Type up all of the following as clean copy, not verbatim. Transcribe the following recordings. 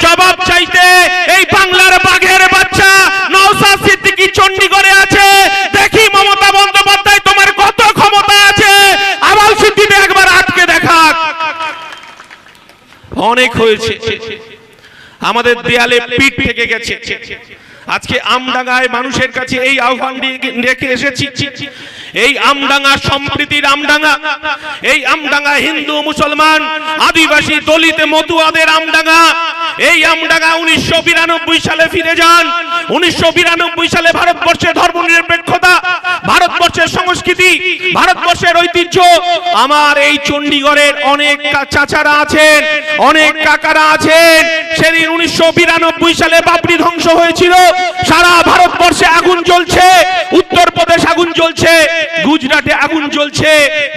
জবাব চাইতে এই বাংলার বাঘের বাচ্চা নওশাদ সিদ্দিকী চণ্ডীগড়ে আছে। দেখি মমতা বন্দ্যোপাধ্যায় তোমার কত ক্ষমতা আছে, আবাল সিদ্দিকী একবার আটকে দেখা। অনেক হয়েছে, আমাদের দেয়ালে পিঠ থেকে গেছে। আজকে আমডাঙ্গায় মানুষের কাছে এই আহ্বান রেখে এসেছি, এই আমডাঙ্গা সম্প্রীতির আমডাঙ্গা, এই আমডাঙ্গা হিন্দু মুসলমান আদিবাসী দলিত মতুয়াদের আমডাঙ্গা। এই আমডাঙ্গা 1992 সালে ফিরে যান। 1992 সালে ভারতবর্ষের ধর্মনিরপেক্ষতা, ভারতবর্ষের সংস্কৃতি, ভারতবর্ষের ঐতিহ্য। আমার এই চণ্ডীগড়ের অনেক চাচারা আছেন, অনেক কাকারা আছেন। সেদিন 1992 সালে বাবরি ধ্বংস হয়েছিল। সারা ভারতবর্ষে আগুন জ্বলছে, উত্তরপ্রদেশ আগুন জ্বলছে, গুজরাটে আগুন জ্বলছে,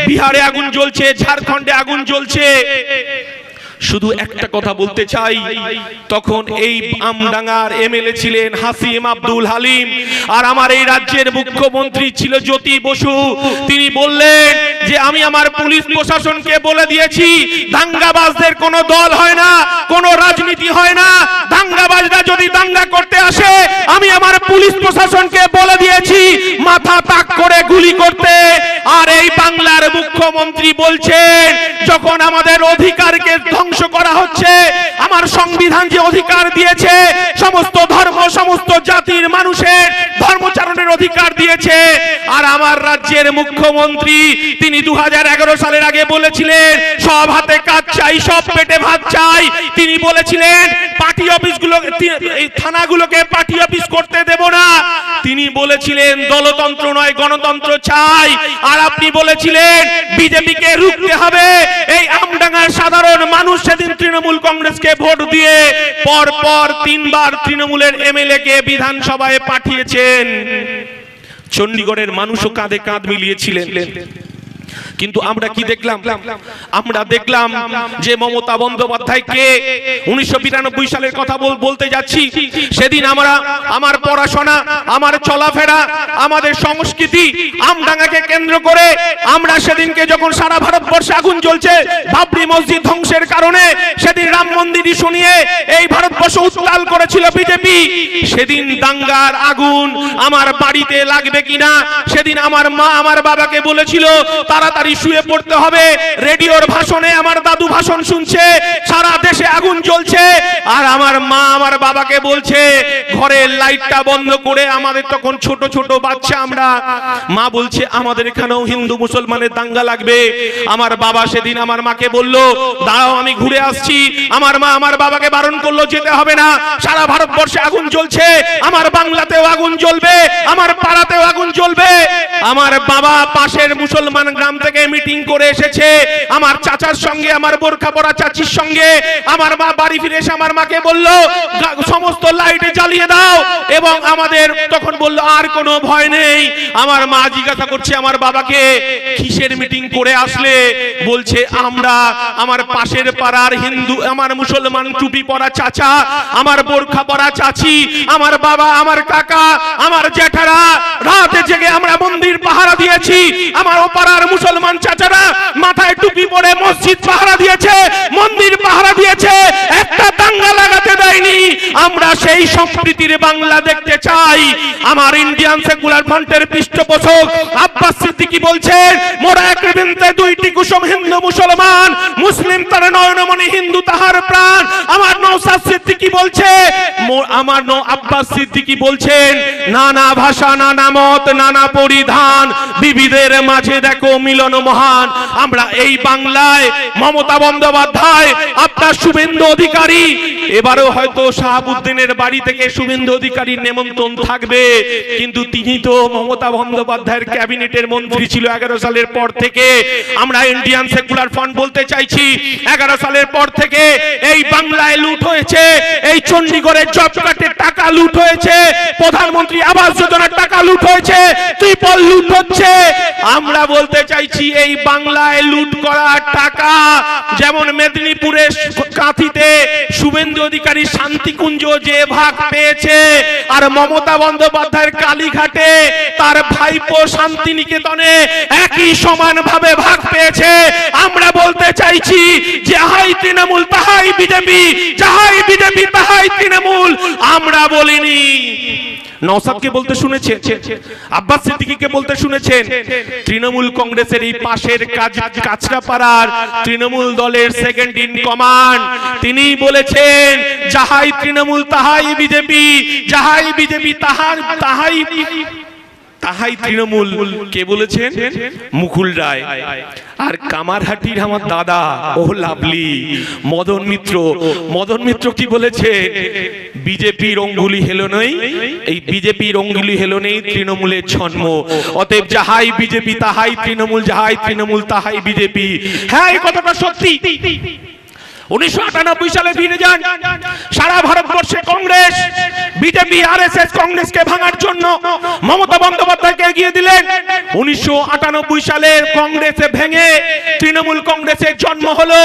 বিহারে আগুন জ্বলছে, ঝাড়খণ্ডে আগুন জ্বলছে। শুধু একটা কথা বলতে চাই, তখন এই আমডাঙ্গার এমএলএ ছিলেন হাসিম আব্দুল হালিম, আর আমার এই রাজ্যের মুখ্যমন্ত্রী ছিল জ্যোতি বসু। তিনি বললেন যে আমি আমার পুলিশ প্রশাসনকে বলে দিয়েছি দাঙ্গাবাজদের কোনো দল হয় না, কোনো রাজনীতি হয় না। দাঙ্গাবাজরা যদি দাঙ্গা করতে আসে আমি আমার পুলিশ প্রশাসনকে বলে দিয়েছি মাথা তাক করে গুলি করতে। আর এই বাংলার মুখ্যমন্ত্রী বলছেন যখন আমাদের অধিকারকে ধ্বংস করা হচ্ছে, আমার সংবিধান যে অধিকার দিয়েছে সমস্ত ধর্ম সমস্ত জাতির মানুষের ধর্মচারণের অধিকার দিয়েছে, আর আমার রাজ্যের মুখ্যমন্ত্রী তিনি 2011 সালের আগে বলেছিলেন সব হাতে কাজ চাই, সব পেটে ভাত চাই। তিনি বলেছিলেন পার্টি অফিসগুলো, থানাগুলোকে পার্টি অফিস করতে দেব না। তিনি বলেছিলেন দলতন্ত্র নয় গণতন্ত্র চাই। আর আপনি বলেছিলেন বিজেপিকে রুখতে হবে। এই আমডাঙ্গার সাধারণ মানুষ সেদিন তৃণমূল কংগ্রেসকে ভোট দিয়ে পর পর 3 বার তৃণমূলের এমএলএ কে বিধানসভায় পাঠিয়েছেন। চণ্ডীগড়ের মানুষও কাঁধে কাঁধ মিলিয়েছিলেন। কিন্তু আমরা কি দেখলাম? আমরা দেখলাম যে মমতা বন্দ্যোপাধ্যায়কে 1992 সালের কথা বলতে যাচ্ছি। সেদিন আমরা আমার পড়াশোনা, আমার চলাফেরা, আমাদের সংস্কৃতি আমডাঙ্গাকে কেন্দ্র করে আমরা সেদিনকে যখন সারা ভারতবর্ষে আগুন জ্বলছে বাবরি মসজিদ ধ্বংসের কারণে, সেদিন রাম মন্দির শুনিয়ে এই ভারতবর্ষ উত্তাল করেছিল বিজেপি। সেদিন দাঙ্গার আগুন আমার বাড়িতে লাগবে কিনা, সেদিন আমার মা আমার বাবাকে বলেছিল তাড়াতাড়ি শুয়ে পড়তে হবে। রেডিওর ভাষণে আমার দাদু ভাষণ শুনছে, সারা দেশে আগুন জ্বলছে, আর আমার মা আমার বাবাকে বলছে ঘরের লাইটটা বন্ধ করে। আমাদের তখন ছোট ছোট বাচ্চা আমরা, মা বলছে আমাদের এখানেও হিন্দু মুসলমানের দাঙ্গা লাগবে। আমার বাবা সেদিন আমার মাকে বলল দাঁড়াও আমি ঘুরে আসছি। আমার মা আমার বাবাকে বারণ করলো যেতে হবে না, সারা ভারতবর্ষে আগুন জ্বলছে, আমার বাংলাতেও আগুন জ্বলবে, আমার পাড়াতেও আগুন জ্বলবে। আমার বাবা পাশের মুসলমান গ্রাম থেকে মিটিং করে এসেছে আমার চাচার সঙ্গে, আমার বোরখা পরা চাচির সঙ্গে। আমার মা বাড়ি ফিরে এসে আমার মাকে বলল সমস্ত লাইট জ্বালিয়ে দাও, এবং আমাদের তখন বলল আর কোনো ভয় নেই। আমার মা জিজ্ঞাসা করছে আমার বাবাকে কিসের মিটিং করে আসলে? বলছে আমরা আমার পাশের পাড়ার হিন্দু, আমার মুসলমান টুপি পরা চাচা, আমার বোরখা পরা চাচি, আমার বাবা, আমার কাকা, আমার জ্যাঠারা রাতে জেগে আমরা মন্দির পাহারা দিয়েছি। আমার ও পাড়ার মুসলমান চাচারা মাথায় টুপি পরে মসজিদ পাহারা দিয়েছে, মন্দির পাহারা দিয়েছে, একটা দাঙ্গা লাগাতে দেয়নি। আমরা সেই সম্প্রীতির বাংলা দেখতে চাই। আমার ইন্ডিয়ান সেকুলার ফ্রন্টের পৃষ্ঠপোষক আব্বাস সিদ্দিকী বলছেন মোরা এক বৃন্তে দুইটি কুসুম, হিন্দু মুসলমান, মুসলিম তার নয়নমণি, হিন্দু তাহার প্রাণ। আমার নওশাদ সিদ্দিকী বলছে, আমার আব্বাস সিদ্দিকী বলছেন নানা ভাষা, নানা মত, নানা পরিধান, বিবিধের মাঝে দেখো মিলন মহান। আমরা এই বাংলায় মমতা বন্দ্যোপাধ্যায়, আপনার শুভেন্দু অধিকারী, এবারও হয়তো শাহাবুদ্দিনের বাড়ি থেকে শুভেন্দু অধিকারীর নেমন্ত্রণ থাকবে, কিন্তু তিনি তো মমতা বন্দ্যোপাধ্যায়ের ক্যাবিনেটের মন্ত্রী ছিল 11 সালের পর থেকে। আমরা ইন্ডিয়ান সেকুলার ফ্রন্ট বলতে চাইছি 11 সালের পর থেকে এই বাংলায় লুট হয়েছে, এই চণ্ডীগড়ের জব কার্ডের টাকা লুট হয়েছে, প্রধানমন্ত্রী আবাস যোজনার টাকা লুট হয়েছে, ত্রিপল লুট হচ্ছে। আমরা বলতে চাইছি এই বাংলায় লুট করা টাকা যেমন মেদিনীপুরের কাঁথিতে শুভেন্দু অধিকারী শান্তিকুঞ্জ যে ভাগ পেয়েছে, আর মমতা বন্দ্যোপাধ্যায়ের কালীঘাটে তার ভাইপো শান্তিনিকেতনে একই সমানভাবে ভাগ পেয়েছে। আমরা বলতে চাইছি, যাহাই তৃণমূল তাহাই বিজেপি, যাহাই বিজেপি তাহাই তৃণমূল। আমরা বলিনি। নওশাদকে বলতে শুনেছেন, আব্বাস সিদ্দিকীকে বলতে শুনেছেন, তৃণমূল কংগ্রেসের এই পাশের কাছড়াপাড়ার তৃণমূল দলের সেকেন্ড ইন কমান্ড তিনি বলেছেন, যাহাই তৃণমূল তাহাই বিজেপি, যাহাই বিজেপি তাহাই তৃণমূল। কে বলেছেন? মুকুল রায়। আর কামারহাটির আমার দাদা ও লাভলি মদন মিত্র, মদন মিত্র কি বলেছে? বিজেপির অঙ্গুলি হেলো নেই, এই বিজেপির অঙ্গুলি হেলো নেই, তৃণমূলের জন্ম। অতএব যাহাই বিজেপি তাহাই তৃণমূল, যাহাই তৃণমূল তাহাই বিজেপি। হ্যাঁ, এই কথাটা সত্যি। 1998 সালে ফিরে যান, সারা ভারতবর্ষে কংগ্রেস, বিজেপি, আরএসএস কংগ্রেসকে ভাঙার জন্য মমতা বন্দ্যোপাধ্যায়কে এগিয়ে দিলেন। 1998 সালে কংগ্রেসে ভেঙে তৃণমূল কংগ্রেসের জন্ম হলো,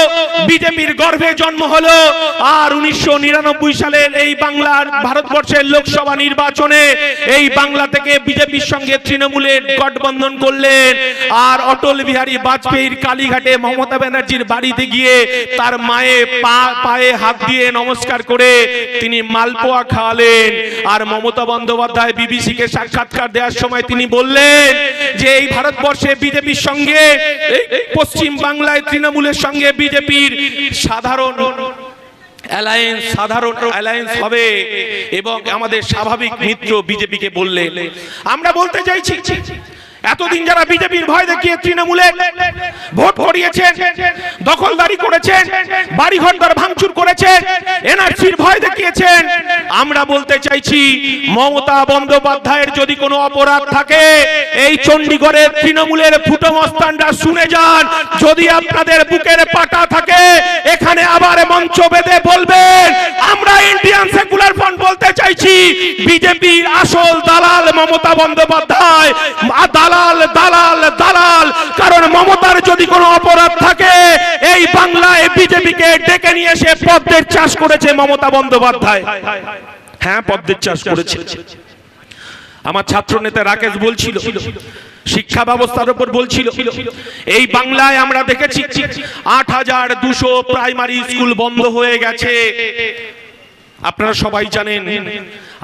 বিজেপির গর্ভে জন্ম হলো। আর 1999 সালের এই বাংলার ভারতবর্ষের লোকসভা নির্বাচনে এই বাংলা থেকে বিজেপির সঙ্গে তৃণমূলের গঠবন্ধন করলেন। আর অটল বিহারী বাজপেয়ীর কালীঘাটে মমতা ব্যানার্জির বাড়িতে গিয়ে তার মায়ের পায়ে হাত দিয়ে নমস্কার করে তিনি মালপোয়া খাওয়ালেন। আর মমতা বন্দ্যোপাধ্যায় বিবিসিকে সাক্ষাৎকার দেওয়ার সময় তিনি বললেন যে এই ভারতবর্ষে বিজেপির সঙ্গে, পশ্চিম বাংলায় তৃণমূলের সঙ্গে বিজেপির সাধারণ অ্যালায়েন্স হবে এবং আমাদের স্বাভাবিক মিত্র বিজেপিকে বললেন। আমরা বলতে চাইছি, এতদিন যারা বিজেপির ভয় দেখিয়ে তৃণমূলে ভোট করিয়েছেন, দখলদারি করেছেন, বাড়িঘর ভাঙচুর করেছেন, এনআরসির ভয় দেখিয়েছেন, আমরা বলতে চাইছি মমতা বন্দ্যোপাধ্যায়ের যদি কোনো অপরাধ থাকে, এই চণ্ডীগড়ের তৃণমূলের ফুটো মস্তানরা শুনে যান। যদি আপনাদের বুকের পাটা থাকে, এখানে আবার মঞ্চ বেঁধে বলবেন। আমরা ইন্ডিয়ান সেকুলার ফ্রন্ট বলতে চাইছি, বিজেপির আসল দালাল মমতা বন্দ্যোপাধ্যায়। দালাল দালাল দালাল। কারণ মমতার যদি কোনো অপরাধ থাকে, এই বাংলায় বিজেপিকে ডেকে নিয়ে এসে পদ্মের চাষ করেছে মমতা বন্দ্যোপাধ্যায়। হ্যাঁ, পদ্মের চাষ করেছে। আমার ছাত্র নেতা রাকেশ বলছিল, শিক্ষা ব্যবস্থার উপর বলছিল, এই বাংলায় আমরা দেখেছি 8200 প্রাইমারি স্কুল বন্ধ হয়ে গেছে। আপনারা সবাই জানেন।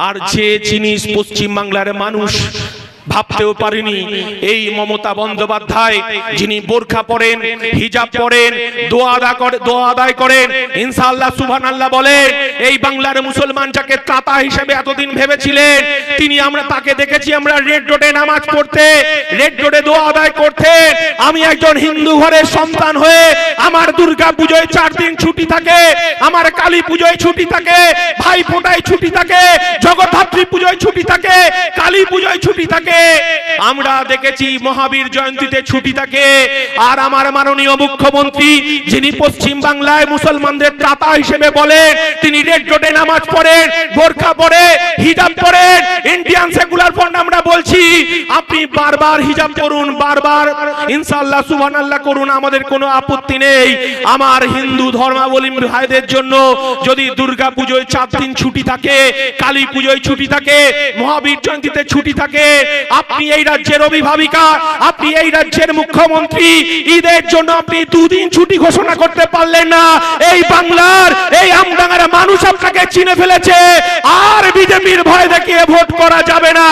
আর যে জিনিস পশ্চিম বাংলার মানুষ ভাবতেও পারেনি, এই মমতা বন্দ্যোপাধ্যায় যিনি বোরখা পরেন, হিজাব পরেন, দোয়া আদায় করেন, ইনশাআল্লাহ সুবহানাল্লাহ বলেন, এই বাংলার মুসলমান যাকে ত্রাতা হিসেবে এতদিন ভেবেছিলেন, আমরা তাকে দেখেছি আমরা রেড রোডে নামাজ পড়তে, রেড রোডে দোয়া আদায় করতে। আমি একজন হিন্দু ঘরের সন্তান হয়ে আমার দুর্গা পুজোয় 4 দিন ছুটি থাকে, আমার কালী পুজোয় ছুটি থাকে, ভাই ফোঁটায় ছুটি থাকে, জগদ্ধাত্রী পুজোয় ছুটি থাকে, কালী পুজোয় ছুটি থাকে, আমরা দেখেছি মহাবীর জয়ন্তীতে ছুটি থাকে। আর আমার মাননীয় মুখ্যমন্ত্রী যিনি পশ্চিম বাংলায় মুসলমানদের ত্রাতা হিসেবে বলেন, তিনি রেড রোডে নামাজ পড়েন, বোরখা পরে, হিজাব পরেন। ইন্ডিয়ান সেকুলার ফ্রন্ট আমরা বলছি, আপনি বারবার হিজাব করুন, বারবার ইনশাআল্লাহ সুবহানাল্লাহ করুন, আমাদের কোনো আপত্তি নেই। আমার হিন্দু ধর্মাবলম্বী ভাইদের জন্য যদি দুর্গা পুজোয় 4 দিন ছুটি থাকে, কালী পুজোয় ছুটি থাকে, মহাবীর জয়ন্তীতে ছুটি থাকে, আপনি এই রাজ্যের অভিভাবিকা, আপনি এই রাজ্যের মুখ্যমন্ত্রী, ঈদের জন্য আপনি 2 দিন ছুটি ঘোষণা করতে পারলেন না। এই বাংলার, এই আমডাঙ্গার মানুষ আপনাকে চিনে ফেলেছে। আর বিজেপির ভয় দেখিয়ে ভোট করা যাবে না।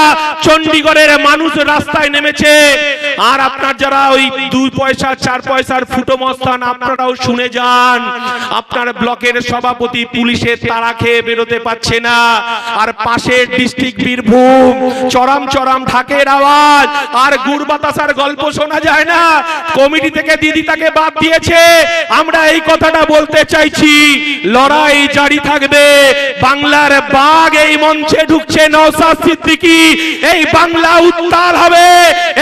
চণ্ডীগড়ের মানুষ রাস্তায় নেমেছে। আর আপনার যারা ওই 2 পয়সা 4 পয়সার ফুটো মস্তান, আপনারাও শুনে যান। আপনার ব্লকের সভাপতি পুলিশের তাড়া খেয়ে বেরোতে পারছে না। আর পাশের ডিস্ট্রিক্ট বীরভূম চরম চরম ঢাকের আওয়াজ আর গুড় বাতাসার গল্প শোনা যায় না। কমিটি থেকে দিদি তাকে বাদ দিয়েছে। আমরা এই কথাটা বলতে চাইছি, লড়াই জারি থাকবে। বাংলার বাঘ এই মঞ্চে ঢুকছে, নওশাদ সিদ্দিকী। এই বাংলা উত্তাল হবে।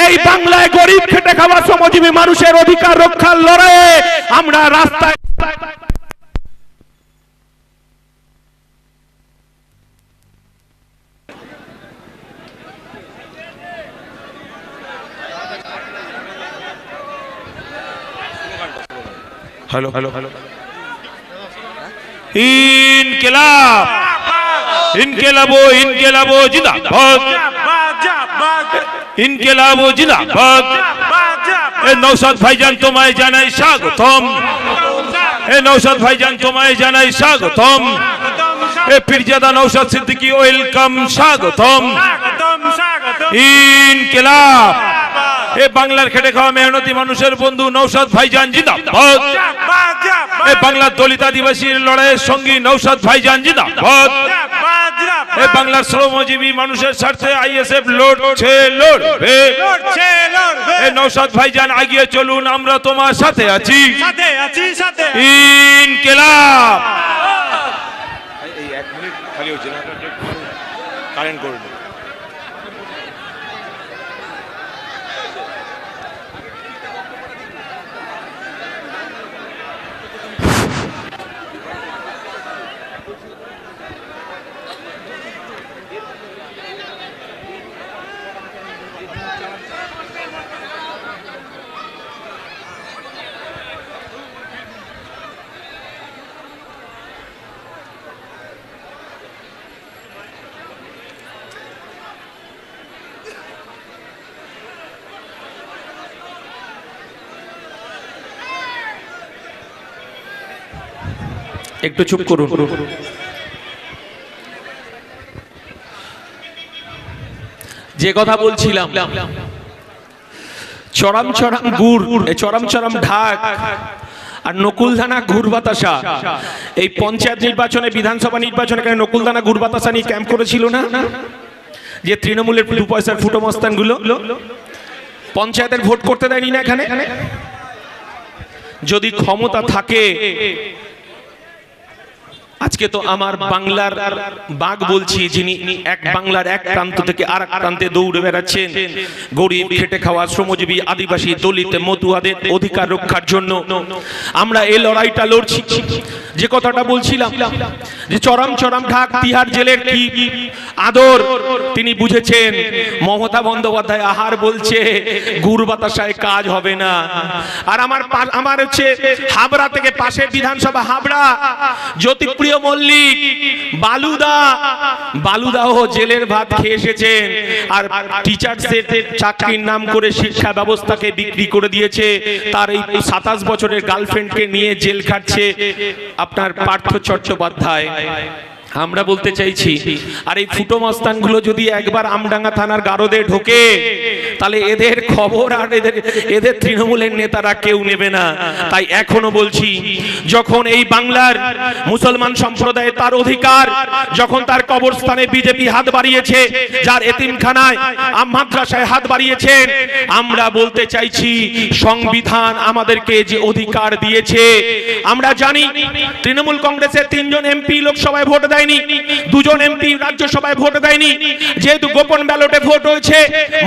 এই বাংলায় গরিব খেটে খাওয়া শ্রমজীবী মানুষের অধিকার রক্ষার লড়াইয়ে আমরা রাস্তায়। Hello hello hello. ইনকিলাব ইনকিলাবো ইনকিলাবো জিন্দাবাদ ইনকিলাবো জিন্দাবাদ। এ নওশাদ ভাইজান তোমায় জানাই স্বাগতম, এ নওশাদ ভাইজান তোমায় জানাই স্বাগতম। এ পীরজাদা নওশাদ সিদ্দিকী ওয়েলকাম, স্বাগতম। ইনকিলাব এ বাংলার খেটে খাওয়া মেহনতি মানুষের বন্ধু নওশাদ ভাইজান জিন্দাবাদ। এ বাংলার দলিত আদিবাসীর লড়াইয়ের সঙ্গী নওশাদ ভাইজান জিন্দাবাদ। এ বাংলার শ্রমজীবী মানুষের স্বার্থে আইএসএফ লড়ছে লড়বে। এ নওশাদ ভাইজান এগিয়ে চলুন, আমরা তোমার সাথে আছি। ইনকিলাব এই 1 মিনিট খালি হচ্ছে না, কারেন্ট করে দিন। একটু চুপ করুন। যে কথা বলছিলাম, চরম চরম গুড়, চরম চরম ঢাক আর নকুলদানা গুড় বাতাসা, এই পঞ্চায়েত নির্বাচনে, বিধানসভা নির্বাচনে নকুলদানা গুড় বাতাসা নিয়ে ক্যাম্প করেছিল না, যে তৃণমূলের 2 পয়সার ফুটো মস্তান গুলো পঞ্চায়েতের ভোট করতে দেয়নি না এখানে। যদি ক্ষমতা থাকে, আজকে তো আমার বাংলার বাঘ বলছি, যিনি এক বাংলার এক প্রান্ত থেকে আর এক প্রান্তে দৌড়ে বেড়াচ্ছেন গরিব খেটে খাওয়া শ্রমজীবী আদিবাসী দলিত মতুয়াদের অধিকার রক্ষার জন্য আমরা এই লড়াইটা লড়ছি। যে কথাটা বলছিলাম, যে চরম চরম ঢাক তিহার জেলের কি আদর তিনি বুঝেছেন। মমতা বন্দ্যোপাধ্যায় আহার বলছে গুড় বাতাসায় কাজ হবে না। আর আমার হচ্ছে হাবড়া থেকে, পাশের বিধানসভা হাবড়া, জ্যোতিপ্রিয় মল্লিক বালুদাও জেলের ভাত খেয়ে এসেছেন। আর টিচার্সদের চাকরির নাম করে শিক্ষা ব্যবস্থাকে বিক্রি করে দিয়েছে। তার এই 27 বছরের গার্লফ্রেন্ডকে নিয়ে জেল খাটছে আপনার পার্থ চট্টোপাধ্যায়। আমরা বলতে চাইছি, আর এই ফুটো মস্তানগুলো যদি একবার আমডাঙ্গা থানার গারদে ঢোকে, তাহলে এদের খবর আর এদের তৃণমূলের নেতারা কেউ নেবে না। তাই এখনো বলছি, যখন এই বাংলার মুসলমান সম্প্রদায় তার অধিকার, যখন তার কবরস্থানে বিজেপি হাত বাড়িয়েছে, যার এতিমখানায় মাদ্রাসায় হাত বাড়িয়েছেন, আমরা বলতে চাইছি সংবিধান আমাদেরকে যে অধিকার দিয়েছে। আমরা জানি তৃণমূল কংগ্রেসের 3 জন এমপি লোকসভায় ভোট দেয়, 2 জন এমপি রাজ্যসভায় ভোট দেয়নি। যেহেতু গোপন ব্যালটে ভোট হয়েছে,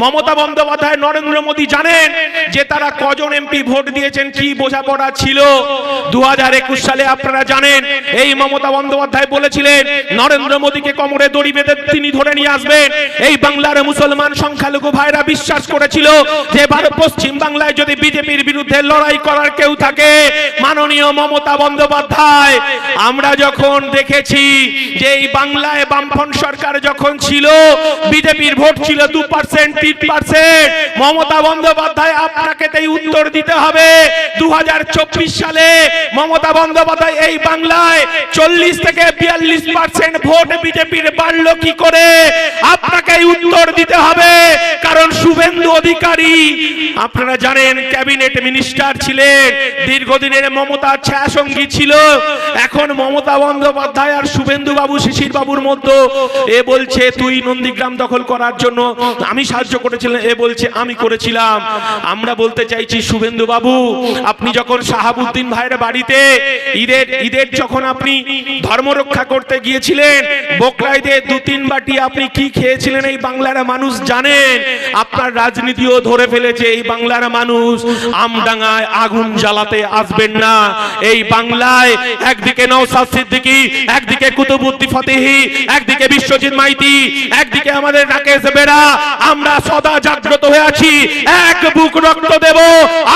মমতা বন্দ্যোপাধ্যায়, নরেন্দ্র মোদী জানেন যে তারা কজন এমপি ভোট দিয়েছেন, কি বোঝাপড়া ছিল। 2021 সালে আপনারা জানেন, এই মমতা বন্দ্যোপাধ্যায় বলেছিলেন নরেন্দ্র মোদীকে কোমরে দড়ি বেঁধে তিনি ধরে নিয়ে আসবেন। এই বাংলার মুসলমান সংখ্যালঘু ভাইরা বিশ্বাস করেছিল যে পশ্চিম বাংলায় যদি বিজেপির বিরুদ্ধে লড়াই করার কেউ থাকে, মাননীয় মমতা বন্দ্যোপাধ্যায়। আমরা যখন দেখেছি যে এই বাংলায় বামফ্রন্ট সরকার যখন ছিল, বিজেপির ভোট ছিল 2%, 3%। মমতা বন্দ্যোপাধ্যায় আপনাকে তাই উত্তর দিতে হবে। 2024 সালে মমতা বন্দ্যোপাধ্যায় এই বাংলায় 40 থেকে 42% ভোট বিজেপির বাড়লো কি করে, আপনাকে উত্তর দিতে হবে। কারণ শুভেন্দু অধিকারী আপনারা জানেন ক্যাবিনেট মিনিস্টার ছিলেন, দীর্ঘদিনের মমতার ছায়াসঙ্গী ছিল। এখন মমতা বন্দ্যোপাধ্যায় আর শুভেন্দু বাবু, শিশির বাবুর মধ্যে এ বলছে তুই নন্দীগ্রাম দখল করার জন্য আমি সাহায্য করেছিলাম, এ বলছে আমি করেছিলাম। আমরা বলতে চাইছি শুভেন্দু বাবু, আপনি যখন শাহাবুদ্দিন ভাইয়ের বাড়িতে ঈদের যখন আপনি ধর্ম রক্ষা করতে গিয়েছিলেন, বোকরাইতে 2-3 বাটি আপনি কি খেয়েছিলেন এই বাংলার মানুষ জানেন। আপনার রাজনীতিও ধরে ফেলেছে এই বাংলার মানুষ। আমডাঙ্গায় আগুন জ্বালাতে আসবেন না। এই বাংলায় একদিকে নওশাদ সিদ্দিকী, একদিকে কুতুবউদ্দিন ফতেহি, একদিকে বিশ্বজিৎ মাইতি, একদিকে আমাদের রাকেশ বেরা। আমরা সদা জাগ্রত হয়ে আছি, এক বুক রক্ত দেব,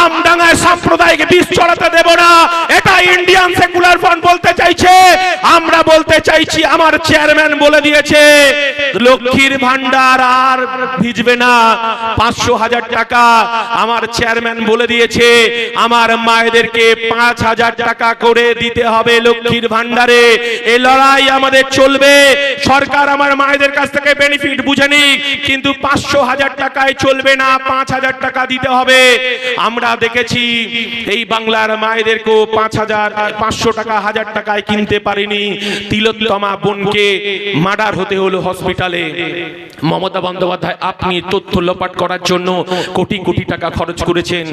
আমডাঙ্গায় সাম্প্রদায়িক বিষ ছড়াতে দেব না। এটা ইন্ডিয়ান সেকুলার ফ্রন্ট বলতে চাইছে, আমরা বলতে চাইছি, আমার চেয়ারম্যান বলে দিয়েছে লক্ষ্মীর ভান্ডার আর ভিজবে না, 500,000 টাকা আমার চেয়ারম্যান বলে দিয়েছে আমার মায়েদেরকে 5,000 টাকা করে দিতে হবে লক্ষ্মীর ভান্ডারে। এই লড়াই আমাদের চলবে। সরকার আমার মায়েদের কাছ থেকে বেনিফিট বুঝেনি, কিন্তু 500,000 টাকায় চলবে না, 5,000 টাকা দিতে হবে। আমরা দেখেছি এই বাংলার মায়েদেরকেও 500 টাকা 1000 টাকায় কিনতে পারিনি। তিলোত্তমা বোনকে মার্ডার হতে হলো হসপিটালে। মমতা বন্দ্যোপাধ্যায় আপনি তথ্য লোপাট করার জন্য কোটি কোটি টাকা খরচ করেছেন।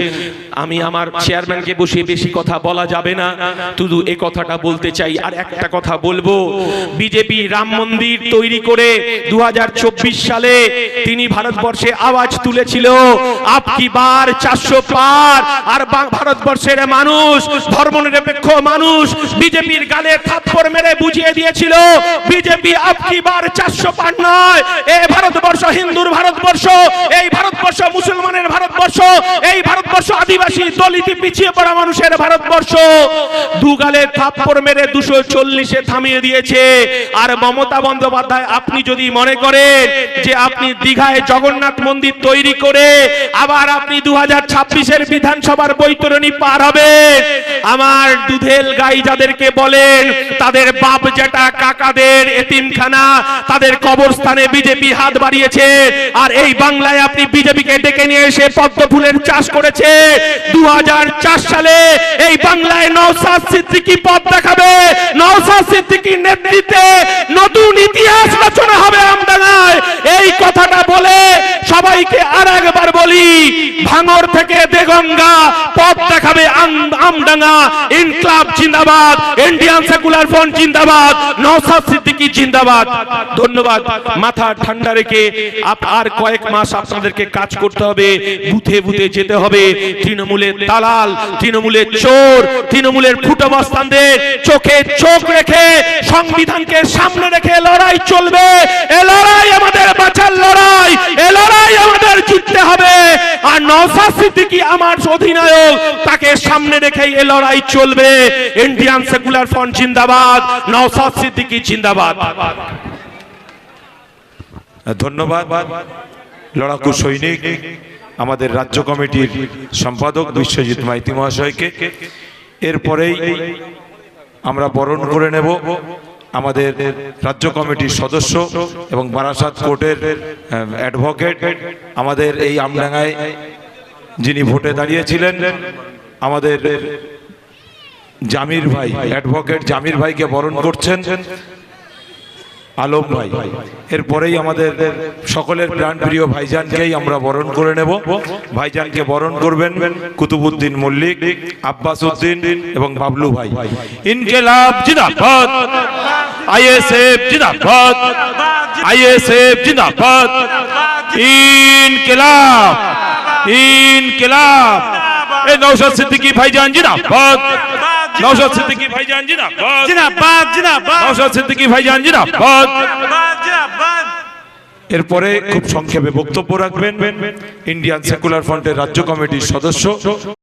আমি আমার চেয়ারম্যানকে বসিয়ে বেশি কথা বলা যাবে না, শুধু এই কথাটা বলতে চাই। আর একটা কথা বলবো, বিজেপি রাম মন্দির তৈরি করে 2024 সালে তিনি ভারতবর্ষে আওয়াজ তুলেছিল আপকি বার 400 পার। আর ভারতবর্ষের মানুষ, ধর্মনিরপেক্ষ মানুষ বিজেপির গালে থাপ্পড় মেরে বুঝিয়ে দিয়েছিল বিজেপি আপকি বার 400 পার নয়। এই ভারতবর্ষ হিন্দুর ভারতবর্ষ, এই ভারতবর্ষ মুসলমানের ভারতবর্ষ, এই ভারতবর্ষ আদিবাসী দলিত পিছিয়ে পড়া মানুষের ভারতবর্ষ। দুগালে থাপ্পড় মেরে 240-এ থামিয়ে দিয়েছে। আর মমতা বন্দ্যোপাধ্যায় আপনি যদি মনে করেন যে আপনি দীঘায় জগন্নাথ মন্দির তৈরি করে আবার আপনি 2026-এর বিধানসভার বৈতরণী পার হবেন, আমার দুধেল গাই যাদেরকে বলেন তাদের বাপ জেঠা কাকাদের এতিমখানা, তাদের কবরস্থানে বিজেপি হাত বাড়িয়েছে। আর এই বাংলায় আপনি বিজেপিকে ডেকে নিয়ে এসে পদ্ম ফুলের চাষ করেছে। 2004 সালে এই বাংলায় নওশাদ সিদ্দিকী পথ দেখাবে। নওশাদ সিদ্দিকীর নেতৃত্বে নতুন ইতিহাস রচনা হবে আমডাঙ্গায়। এই কথাটা বলে সবাইকে আর একবার বলি, ভাঙড় থেকে দেগঙ্গা পথ দেখাবে আমডাঙ্গা। ইনকলাব জিন্দাবাদ, ইন্ডিয়ান সেকুলার ফ্রন্ট জিন্দাবাদ, নওশাদ সিদ্দিকী জিন্দাবাদ। ধন্যবাদ। মাথা ঠান্ডা রেখে আর কয়েক মাস আপনাদেরকে কাজ করতে হবে, বুথে বুথে যেতে হবে। তৃণমূলের দালাল, তৃণমূলের চোর, তৃণমূলের ফুটবস্তানদের চোখে চোখ রেখে সংবিধানকে সামনে রেখে লড়াই চলবে। এ লড়াই আমাদের বাঁচার লড়াই, এ লড়াই আমাদের জিততে হবে। আর নওশাদ সিদ্দিকী আমার অধিনায়ক, তাকে সামনে রেখেই এ লড়াই চলবে। ইন্ডিয়ান সেকুলার ফ্রন্ট জিন্দাবাদ, নওশাদ সিদ্দিকী জিন্দাবাদ। ধন্যবাদ লড়াকু সৈনিক আমাদের রাজ্য কমিটির সম্পাদক বিশ্বজিৎ মাইতি মহাশয়কে। এরপরেই আমরা বরণ করে নেব আমাদের রাজ্য কমিটির সদস্য এবং বারাসাত কোর্টের অ্যাডভোকেট, আমাদের এই আমডাঙ্গায় যিনি ভোটে দাঁড়িয়েছিলেন আমাদের জামির ভাই, অ্যাডভোকেট জামির ভাইকে বরণ করছেন আলম ভাই। এরপরেই আমাদের সকলের প্রাণপ্রিয় ভাইজানকেই আমরা বরণ করে নেব। ভাইজানকে বরণ করবেন কুতুবুদ্দিন মল্লিক, আব্বাস উদ্দিন এবং বাবলু ভাই। ইনকিলাব জিন্দাবাদ, আইএসএফ জিন্দাবাদ, আইএসএফ জিন্দাবাদ, ইনকিলাব, ইনকিলাব। এই নওশাদ সিদ্দিকী ভাইজান জিন্দাবাদ, নওশাদ সিদ্দিকী ভাইজান জিন্দাবাদ, জিন্দাবাদ, জিন্দাবাদ, নওশাদ সিদ্দিকী ভাইজান জিন্দাবাদ, জিন্দাবাদ। এরপরে খুব সংক্ষেপে বক্তব্য রাখবেন ইন্ডিয়ান সেকুলার ফ্রন্টের রাজ্য কমিটির সদস্য